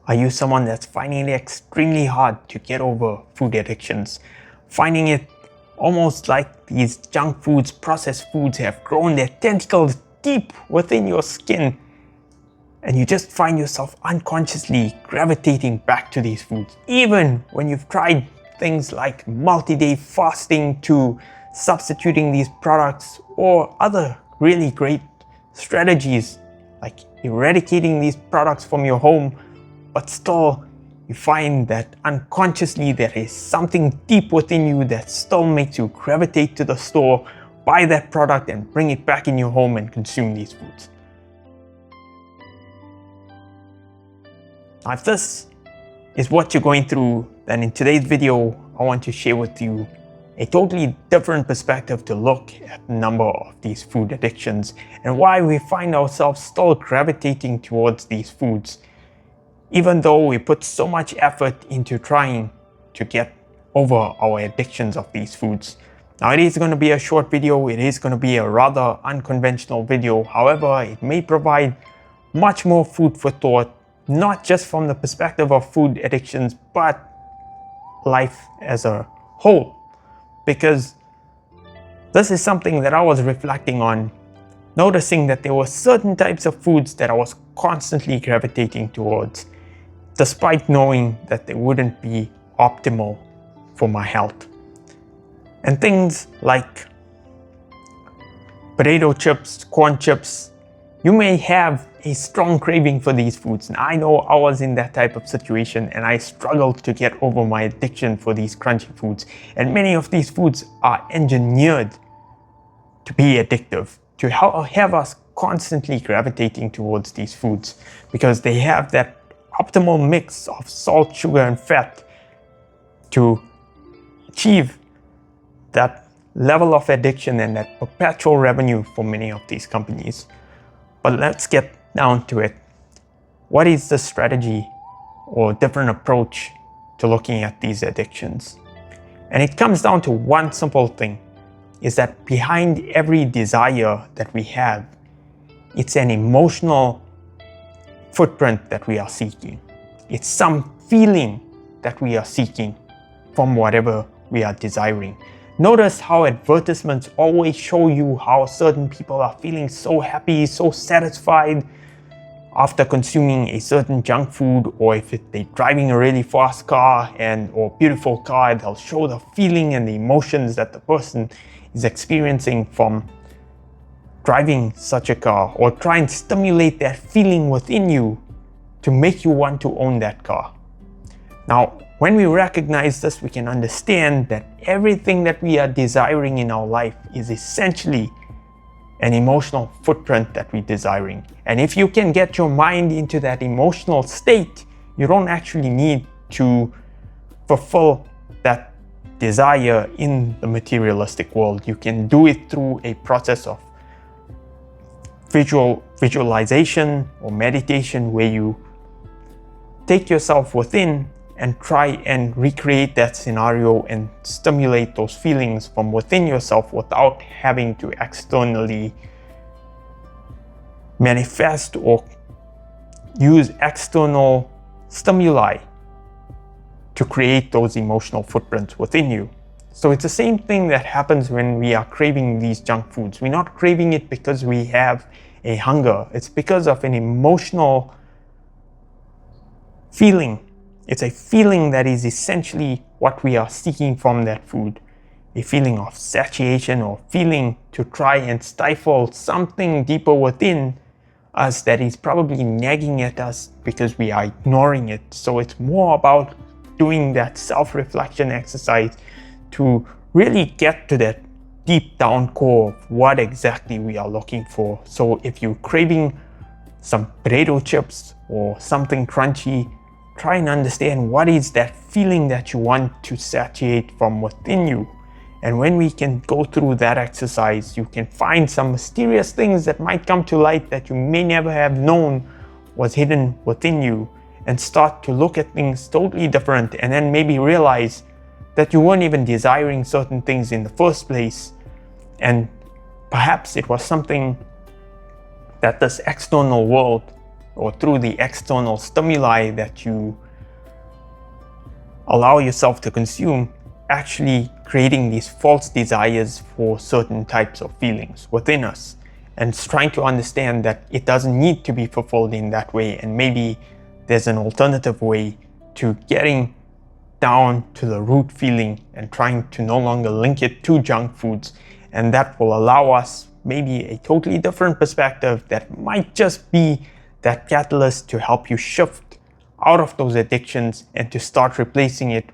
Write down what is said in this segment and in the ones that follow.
Are you someone that's finding it extremely hard to get over food addictions? Finding it almost like these junk foods, processed foods have grown their tentacles deep within your skin, and you just find yourself unconsciously gravitating back to these foods, even when you've tried things like multi-day fasting to substituting these products or other really great strategies like eradicating these products from your home. But still, you find that unconsciously there is something deep within you that still makes you gravitate to the store, buy that product and bring it back in your home and consume these foods. Now, if this is what you're going through, then in today's video, I want to share with you a totally different perspective to look at a number of these food addictions and why we find ourselves still gravitating towards these foods, even though we put so much effort into trying to get over our addictions of these foods. Now, it is going to be a short video. It is going to be a rather unconventional video. However, it may provide much more food for thought, not just from the perspective of food addictions, but life as a whole. Because this is something that I was reflecting on, noticing that there were certain types of foods that I was constantly gravitating towards, despite knowing that they wouldn't be optimal for my health. And things like potato chips, corn chips, you may have a strong craving for these foods. And I know I was in that type of situation and I struggled to get over my addiction for these crunchy foods. And many of these foods are engineered to be addictive, to have us constantly gravitating towards these foods because they have that optimal mix of salt, sugar, and fat to achieve that level of addiction and that perpetual revenue for many of these companies. But let's get down to it. What is the strategy or different approach to looking at these addictions? And it comes down to one simple thing, is that behind every desire that we have, it's an emotional footprint that we are seeking. It's some feeling that we are seeking from whatever we are desiring. Notice how advertisements always show you how certain people are feeling so happy, so satisfied after consuming a certain junk food, or if they're driving a really fast car or beautiful car, they'll show the feeling and the emotions that the person is experiencing from driving such a car, or try and stimulate that feeling within you to make you want to own that car. Now, when we recognize this, we can understand that everything that we are desiring in our life is essentially an emotional footprint that we're desiring. And if you can get your mind into that emotional state, you don't actually need to fulfill that desire in the materialistic world. You can do it through a process of visualization or meditation, where you take yourself within and try and recreate that scenario and stimulate those feelings from within yourself without having to externally manifest or use external stimuli to create those emotional footprints within you. So it's the same thing that happens when we are craving these junk foods. We're not craving it because we have a hunger. It's because of an emotional feeling. It's a feeling that is essentially what we are seeking from that food. A feeling of satiation, or feeling to try and stifle something deeper within us that is probably nagging at us because we are ignoring it. So it's more about doing that self-reflection exercise to really get to that deep down core of what exactly we are looking for. So if you're craving some potato chips or something crunchy, try and understand what is that feeling that you want to satiate from within you. And when we can go through that exercise, you can find some mysterious things that might come to light that you may never have known was hidden within you, and start to look at things totally different, and then maybe realize that you weren't even desiring certain things in the first place, and perhaps it was something that this external world or through the external stimuli that you allow yourself to consume, actually creating these false desires for certain types of feelings within us, and trying to understand that it doesn't need to be fulfilled in that way, and maybe there's an alternative way to getting down to the root feeling and trying to no longer link it to junk foods. And that will allow us maybe a totally different perspective that might just be that catalyst to help you shift out of those addictions and to start replacing it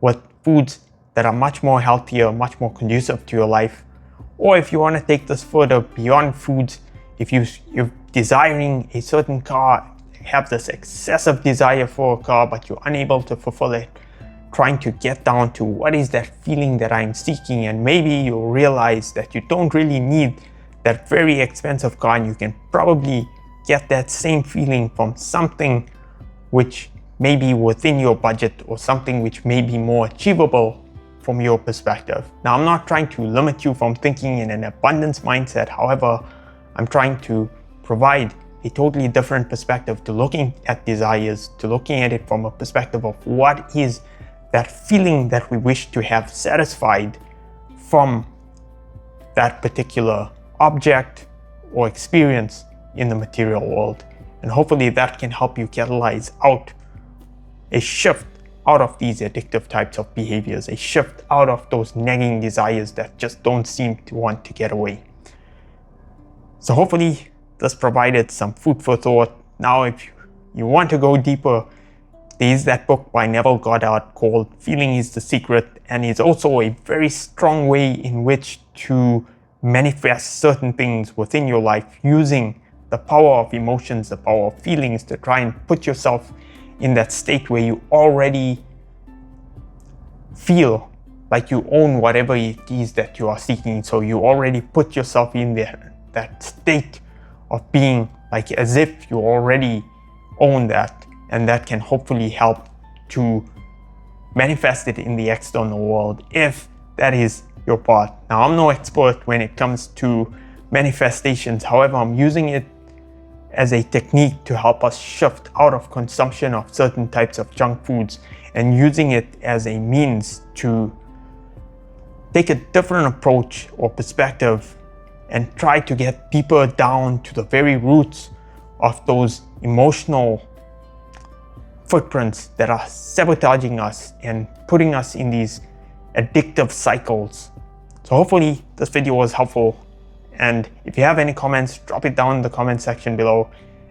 with foods that are much more healthier, much more conducive to your life. Or if you want to take this further beyond foods, if you're desiring a certain car, have this excessive desire for a car, but you're unable to fulfill it, trying to get down to what is that feeling that I'm seeking, and maybe you'll realize that you don't really need that very expensive car, and you can probably get that same feeling from something which may be within your budget, or something which may be more achievable from your perspective. Now, I'm not trying to limit you from thinking in an abundance mindset. However, I'm trying to provide a totally different perspective to looking at desires, to looking at it from a perspective of what is that feeling that we wish to have satisfied from that particular object or experience in the material world. And hopefully that can help you catalyze out a shift out of these addictive types of behaviors, a shift out of those nagging desires that just don't seem to want to get away. So hopefully this provided some food for thought. Now, if you want to go deeper, there is that book by Neville Goddard called Feeling is the Secret, and it's also a very strong way in which to manifest certain things within your life using the power of emotions, the power of feelings, to try and put yourself in that state where you already feel like you own whatever it is that you are seeking. So you already put yourself in there, that state of being like as if you already own that. And that can hopefully help to manifest it in the external world if that is your part. Now, I'm no expert when it comes to manifestations. However, I'm using it as a technique to help us shift out of consumption of certain types of junk foods, and using it as a means to take a different approach or perspective and try to get deeper down to the very roots of those emotional footprints that are sabotaging us and putting us in these addictive cycles. So hopefully this video was helpful, and if you have any comments, drop it down in the comment section below.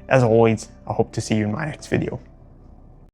As always, I hope to see you in my next video.